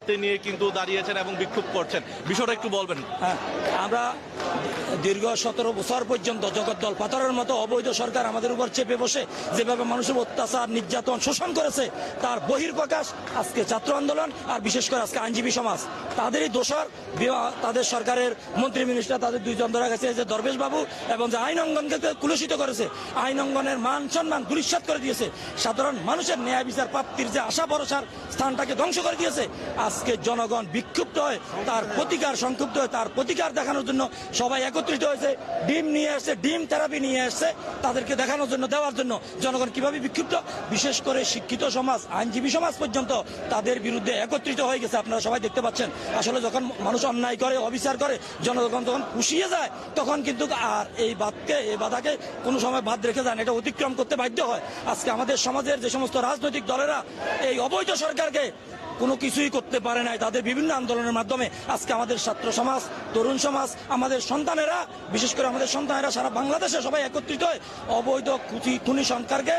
নিয়ে কিন্তু দাঁড়িয়েছেন এবং বিক্ষোভ করছেন, বিষয়টা একটু বলবেন। হ্যাঁ, আমরা দীর্ঘ 17 বছর পর্যন্ত জগদ্দল পাথরের মতো অবৈধ সরকার আমাদের উপর চেপে বসে যেভাবে মানুষের অত্যাচার, নির্যাতন, শোষণ করেছে, তার বহির্প্রকাশ আজকে ছাত্র আন্দোলন, আর বিশেষ করে আজকে আইনজীবী সমাজ। তাদেরই দোষর, তাদের সরকারের মন্ত্রী মিনিস্টার তাদের দুইজন ধরা গেছে, যে দরবেশ বাবু এবং যে আইন অঙ্গনকে কুলুষিত করেছে, আইন অঙ্গনের মান সম্মান দুলিশ্বাত করে দিয়েছে, সাধারণ মানুষের ন্যায় বিচার প্রাপ্তির যে আশা ভরসার স্থানটাকে ধ্বংস করে দিয়েছে। আজকে জনগণ বিক্ষুব্ধ হয়, তার প্রতিকার সংক্ষুব্ধ হয়, তার প্রতিকার দেখানোর জন্য সবাই একত্রিত হয়েছে। ডিম নিয়ে আসছে, ডিম থেরাপি নিয়ে আসছে, তাদেরকে দেখানোর জন্য, দেওয়ার জন্য। জনগণ কিভাবে বিক্ষুব্ধ, বিশেষ করে শিক্ষিত সমাজ, আইনজীবী সমাজ পর্যন্ত তাদের বিরুদ্ধে একত্রিত হয়ে গেছে। আপনারা সবাই দেখতে পাচ্ছেন। আসলে যখন মানুষ অন্যায় করে, অবিচার করে, জনগণ যখন পুষিয়ে যায়, তখন কিন্তু আর এই বাধাকে কোনো সময় বাদ রেখে যায় না, এটা অতিক্রম করতে বাধ্য হয়। আজকে আমাদের সমাজের যে সমস্ত রাজনৈতিক দলেরা এই অবৈধ সরকারকে কোনো কিছুই করতে পারে নাই, তাদের বিভিন্ন আন্দোলনের মাধ্যমে আজকে আমাদের ছাত্র সমাজ, তরুণ সমাজ, আমাদের সন্তানেরা, বিশেষ করে আমাদের সন্তানেরা সারা বাংলাদেশে সবাই একত্রিত হয়ে অবৈধ খুনি সরকারকে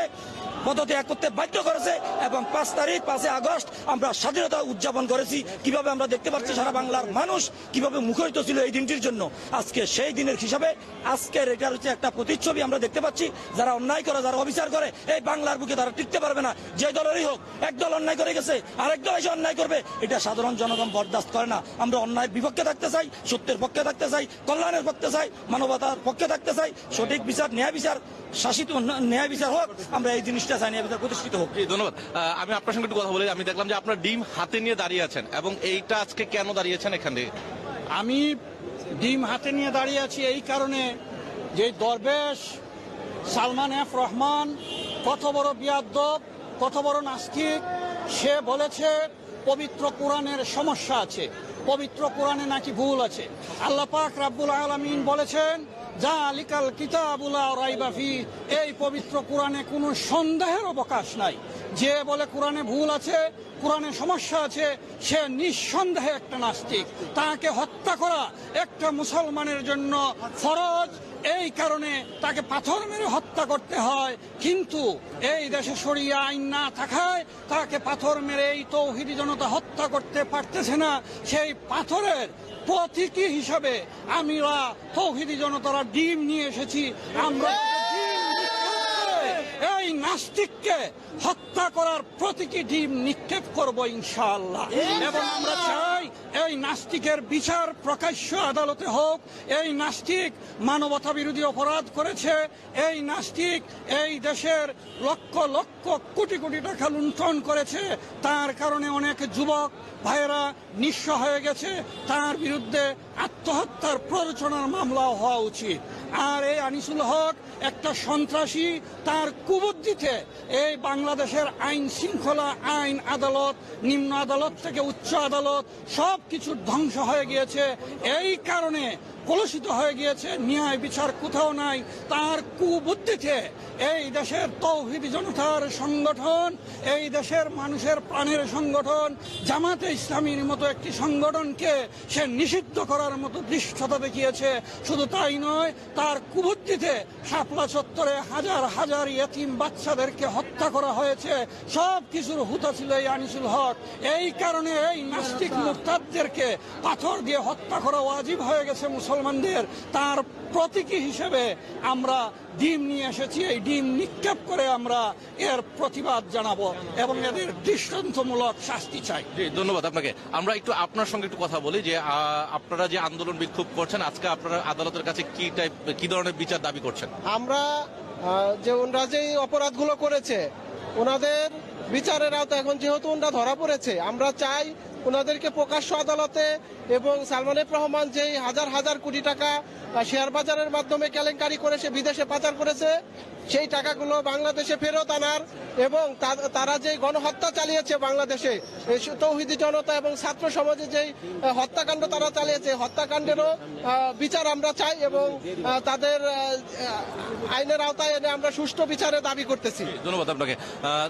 পদত্যাগ করতে বাধ্য করেছে। এবং 5 আগস্ট আমরা স্বাধীনতা উদযাপন করেছি। কিভাবে আমরা দেখতে পাচ্ছি সারা বাংলার মানুষ কিভাবে মুখরিত ছিল এই দিনটির জন্য। আজকে সেই দিনের হিসাবে আজকের এটার হচ্ছে একটা প্রতিচ্ছবি আমরা দেখতে পাচ্ছি। যারা অন্যায় করে, যারা অবিচার করে, এই বাংলার বুকে তারা টিকতে পারবে না। যে দলেরই হোক, একদল অন্যায় করে গেছে, আরেক দল এসে অন্যায় করবে, এটা সাধারণ জনগণ বরদাস্ত করে না। আমরা অন্যায়ের বিপক্ষে থাকতে চাই, সত্যের পক্ষে থাকতে চাই, কল্যাণের পক্ষে চাই, মানবতার পক্ষে থাকতে চাই। সঠিক বিচার, ন্যায় বিচার, শাসিত ন্যায় বিচার হোক, আমরা এই জিনিসটা চাই, ন্যায় বিচার প্রতিষ্ঠিত হোক। ধন্যবাদ। আমি আপনার সঙ্গে একটু কথা বলি। আমি দেখলাম যে আপনার ডিম হাতে নিয়ে দাঁড়িয়ে আছেন, এবং এইটা আজকে কেন দাঁড়িয়েছেন এখানে? আমি ডিম হাতে নিয়ে দাঁড়িয়ে আছি এই কারণে যে দরবেশ সালমান এফ রহমান কত বড় বিয়াদ্দব, কত বড় নাস্তিক। সে বলেছে পবিত্র কোরআনের সমস্যা আছে, পবিত্র কোরআনে নাকি ভুল আছে। আল্লাহ পাক রাব্বুল আলামিন বলেছেন জালিকাল কিতাবুল লা রাইবা ফি, এই পবিত্র কোরআনে কোনো সন্দেহের অবকাশ নাই। যে বলে কোরআনে ভুল আছে, কোরআনে সমস্যা আছে, সে নিঃসন্দেহে একটা নাস্তিক। তাকে হত্যা করা একটা মুসলমানের জন্য ফরজ, এই কারণে তাকে পাথর মেরে হত্যা করতে হয়। কিন্তু এই দেশে শরিয়া আইন না থাকায় তাকে পাথর মেরে এই তৌহিদি জনতা হত্যা করতে পারতেছে না। সেই পাথরের প্রতীকী হিসাবে আমরা তৌহিদি জনতারা ডিম নিয়ে এসেছি। আমরা এই নাস্তিককে হত্যা করার প্রতীকী ডিম নিক্ষেপ করব ইনশাআল্লাহ। এবং আমরা চাই এই নাস্তিকের বিচার প্রকাশ্য আদালতে হোক। এই নাস্তিক মানবতা বিরোধী অপরাধ করেছে, এই নাস্তিক এই দেশের লক্ষ লক্ষ কোটি কোটি টাকা লুণ্ঠন করেছে, তার কারণে অনেক যুবক ভাইয়েরা নিঃস্ব হয়ে গেছে। তার বিরুদ্ধে আত্মহত্যার প্ররোচনার মামলা হওয়া উচিত। আর এই আনিসুল হক একটা সন্ত্রাসী, তার কুবুদ্ধিতে এই বাংলাদেশের আইন শৃঙ্খলা, আইন আদালত, নিম্ন আদালত থেকে উচ্চ আদালত সব কিছু ধ্বংস হয়ে গিয়েছে। এই কারণে কলুষিত হয়ে গিয়েছে, ন্যায় বিচার কোথাও নাই। তার কুবুদ্ধিতে এই দেশের তৌহিদি জনতার সংগঠন, এই দেশের মানুষের প্রাণের সংগঠন জামাতে ইসলামীর মতো একটি সংগঠনকে সে নিষিদ্ধ করার মতো দৃষ্টতা দেখিয়েছে। শুধু তাই নয়, তার কুবুদ্ধিতে শাপলা চত্বরে হাজার হাজার ইয়েতিম বাচ্চাদেরকে হত্যা করা হয়েছে। সব কিছুর হুতা ছিল এই আনিসুল হক। এই কারণে এই নাস্তিক মুরতাদদেরকে পাথর দিয়ে হত্যা করা ওয়াজিব হয়ে গেছে মুসলমানদের। তার প্রতীকী হিসেবে আমরা ডিম নিয়ে এসেছি। এই ডিম নিক্ষেপ করে আমরা এর প্রতিবাদ জানাবো এবং এদের দৃষ্টান্তমূলক শাস্তি চাই। ধন্যবাদ আপনাকে। আমরা একটু আপনার সঙ্গে একটু কথা বলি যে আপনারা যে আন্দোলন বিক্ষোভ করছেন, আজকে আপনারা আদালতের কাছে কি ধরনের বিচার দাবি করছেন? আমরা যে ওনারা যে অপরাধগুলো করেছে ওনাদের বিচারের আওতায় এখন যেহেতু ওনারা ধরা পড়েছে, আমরা চাই ওনাদেরকে প্রকাশ্য আদালতে এবং সালমান এফ রহমান যেই হাজার হাজার কোটি টাকা শেয়ার বাজারের মাধ্যমে কেলেঙ্কারি করে সে বিদেশে পাচার করেছে, সেই টাকাগুলো বাংলাদেশে ফেরত আনার এবং তারা যে গণহত্যা চালিয়েছে বাংলাদেশে তৌহিদি জনতা এবং ছাত্র সমাজে যেই হত্যাকাণ্ড তারা চালিয়েছে, হত্যাকাণ্ডেরও বিচার আমরা চাই এবং তাদের আইনের আওতায় এনে আমরা সুষ্ঠু বিচারের দাবি করতেছি। ধন্যবাদ আপনাকে।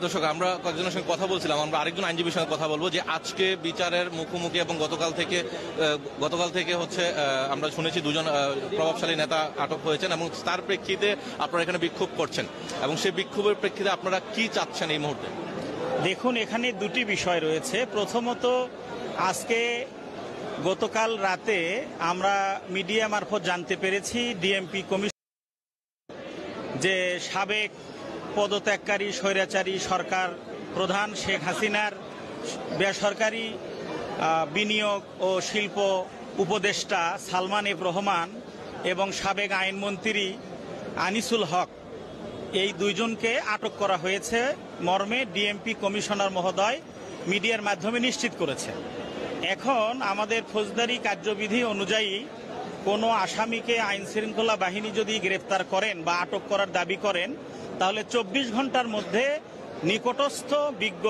দর্শক, আমরা কয়েকজনের সঙ্গে কথা বলছিলাম, আমরা আরেকজন আইনজীবীর সঙ্গে কথা বলবো যে আজকে বিচারের মুখোমুখি এবং গতকাল থেকে হচ্ছে আমরা শুনেছি দুজন প্রভাবশালী নেতা আটক হয়েছেন এবং তার প্রেক্ষিতে আপনারা এখানে বিক্ষোভ করছেন, এবং সেই বিক্ষোভের প্রেক্ষিতে আপনারা কি চাচ্ছেন এই মুহূর্তে? দেখুন, এখানে দুটি বিষয় রয়েছে। প্রথমত আজকে গতকাল রাতে আমরা মিডিয়া মারফত জানতে পেরেছি ডিএমপি কমিশন যে সাবেক পদত্যাগকারী স্বৈরাচারী সরকার প্রধান শেখ হাসিনার বেসরকারি বিনিয়োগ ও শিল্প উপদেষ্টা সালমান এফ রহমান এবং সাবেক আইনমন্ত্রী আনিসুল হক এই দুইজনকে আটক করা হয়েছে মর্মে ডিএমপি কমিশনার মহোদয় মিডিয়ার মাধ্যমে নিশ্চিত করেছে। এখন আমাদের ফৌজদারি কার্যবিধি অনুযায়ী কোনো আসামিকে আইন শৃঙ্খলা বাহিনী যদি গ্রেফতার করেন বা আটক করার দাবি করেন তাহলে 24 ঘন্টার মধ্যে নিকটস্থ বিজ্ঞ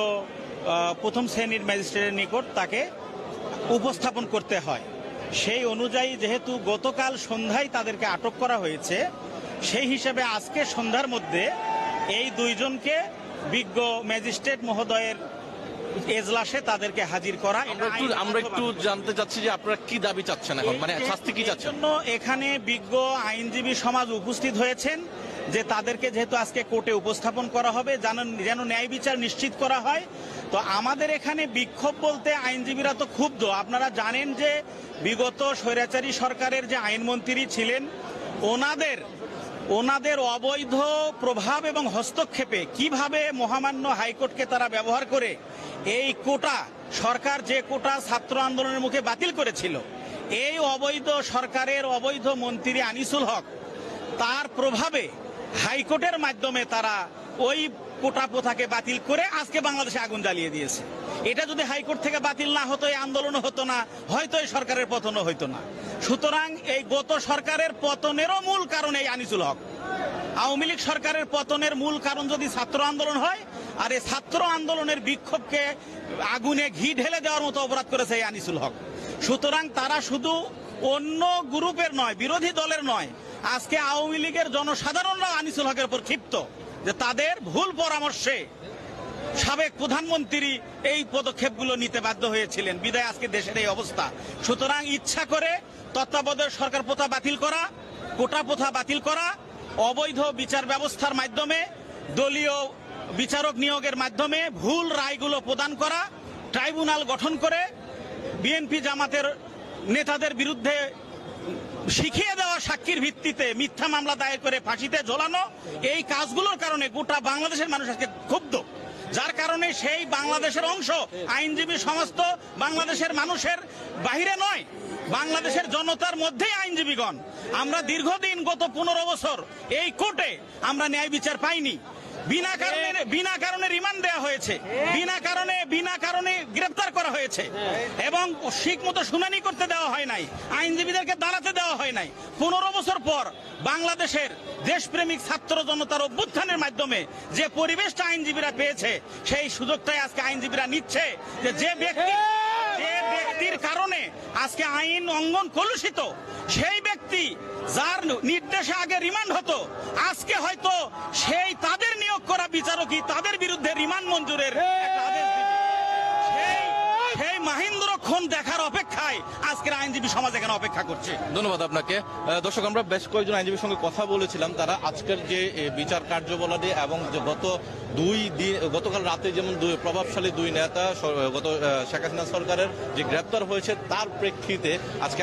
প্রথম শ্রেণীর ম্যাজিস্ট্রেটের নিকট তাকে উপস্থাপন করতে হয়। সেই অনুযায়ী যেহেতু গতকাল সন্ধ্যায় তাদেরকে আটক করা হয়েছে, সেই হিসেবে আজকে সন্ধ্যার মধ্যে এই দুইজনকে বিজ্ঞ ম্যাজিস্ট্রেট মহোদয়ের এজলাসে তাদেরকে হাজির করা। আমরা একটু জানতে চাচ্ছি যে আপনারা কি দাবি চাচ্ছেন এখন, মানে শাস্তি কি চাচ্ছেন? এখানে বিজ্ঞ আইনজীবী সমাজ উপস্থিত হয়েছেন যে তাদেরকে যেহেতু আজকে কোর্টে উপস্থাপন করা হবে যেন ন্যায় বিচার নিশ্চিত করা হয়। তো আমাদের এখানে বিক্ষোভ বলতে আইনজীবীরা তো ক্ষুব্ধ। আপনারা জানেন যে বিগত স্বৈরাচারী সরকারের যে আইনমন্ত্রী ছিলেন ওনাদের অবৈধ প্রভাব এবং হস্তক্ষেপে কিভাবে মহামান্য হাইকোর্টকে তারা ব্যবহার করে এই কোটা সরকার যে কোটা ছাত্র আন্দোলনের মুখে বাতিল করেছিল, এই অবৈধ সরকারের অবৈধ মন্ত্রী আনিসুল হক তার প্রভাবে হাইকোর্টের মাধ্যমে তারা ওই কোটা প্রথাকে বাতিল করে আজকে বাংলাদেশে আগুন জ্বালিয়ে দিয়েছে। এটা যদি হাইকোর্ট থেকে বাতিল না হতো এই আন্দোলনও হতো না, হয়তো এই সরকারের পতনও হতো না। সুতরাং এই গত সরকারের পতনেরও মূল কারণ এই আনিসুল হক। আওয়ামী লীগ সরকারের পতনের মূল কারণ যদি ছাত্র আন্দোলন হয়, আর এই ছাত্র আন্দোলনের বিক্ষোভকে আগুনে ঘি ঢেলে দেওয়ার মতো অপরাধ করেছে এই আনিসুল হক। সুতরাং তারা শুধু অন্য গ্রুপের নয়, বিরোধী দলের নয়, আজকে আওয়ামী লীগের জনসাধারণরা আনিসুল হকের উপর ক্ষিপ্ত যে তাদের ভুল পরামর্শে সাবেক প্রধানমন্ত্রী এই পদক্ষেপগুলো নিতে বাধ্য হয়েছিলেন, বিদায় আজকে দেশের এই অবস্থা। সুতরাং ইচ্ছা করে তত্ত্বাবধায়ক সরকার প্রথা বাতিল করা, কোটা প্রথা বাতিল করা, অবৈধ বিচার ব্যবস্থার মাধ্যমে দলীয় বিচারক নিয়োগের মাধ্যমে ভুল রায়গুলো প্রদান করা, ট্রাইব্যুনাল গঠন করে বিএনপি জামাতের নেতাদের বিরুদ্ধে শিখিয়ে দেওয়া সাক্ষীর ভিত্তিতে মিথ্যা মামলা দায়ের করে ফাঁসিতে ঝোলানো, এই কাজগুলোর কারণে গোটা বাংলাদেশের মানুষ আজকে ক্ষুব্ধ। যার কারণে সেই বাংলাদেশের অংশ আইনজীবী সমাজ তো বাংলাদেশের মানুষের বাহিরে নয়, বাংলাদেশের জনতার মধ্যেই আইনজীবীগণ। আমরা দীর্ঘদিন গত 15 বছর এই কোর্টে আমরা ন্যায় বিচার পাইনি। বিনা কারণে রিমান্ড দেওয়া হয়েছে, বিনা কারণে গ্রেফতার করা হয়েছে এবং ঠিক মতো শুনানি করতে দেওয়া হয় নাই, আইনজীবীদেরকে দাঁড়াতে দেওয়া হয় নাই। 15 বছর পর বাংলাদেশের দেশপ্রেমিক ছাত্র জনতার অভ্যুত্থানের মাধ্যমে যে পরিবেশটা আইনজীবীরা পেয়েছে, সেই সুযোগটাই আজকে আইনজীবীরা নিচ্ছে যে ব্যক্তির কারণে আজকে আইন অঙ্গন কলুষিত, সেই ব্যক্তি যার নির্দেশে আগে রিমান্ড হতো, আজকে হয়তো সেই তাদের নিয়োগ করা বিচারকই তাদের বিরুদ্ধে রিমান্ড মঞ্জুরের একটা আদেশ দিবে। সেই মাহিন্দ্রক্ষণ দেখার অপেক্ষায় আজকের আইনজীবী সমাজ এখানে অপেক্ষা করছে। ধন্যবাদ আপনাকে। দর্শক, আমরা বেশ কয়েকজন আইনজীবীর সঙ্গে কথা বলেছিলাম, তারা আজকের যে বিচার কার্যবলী এবং যে গতকাল রাতে যেমন প্রভাবশালী দুই নেতা শেখ হাসিনা সরকারের যে গ্রেপ্তার হয়েছে তার প্রেক্ষিতে আজকে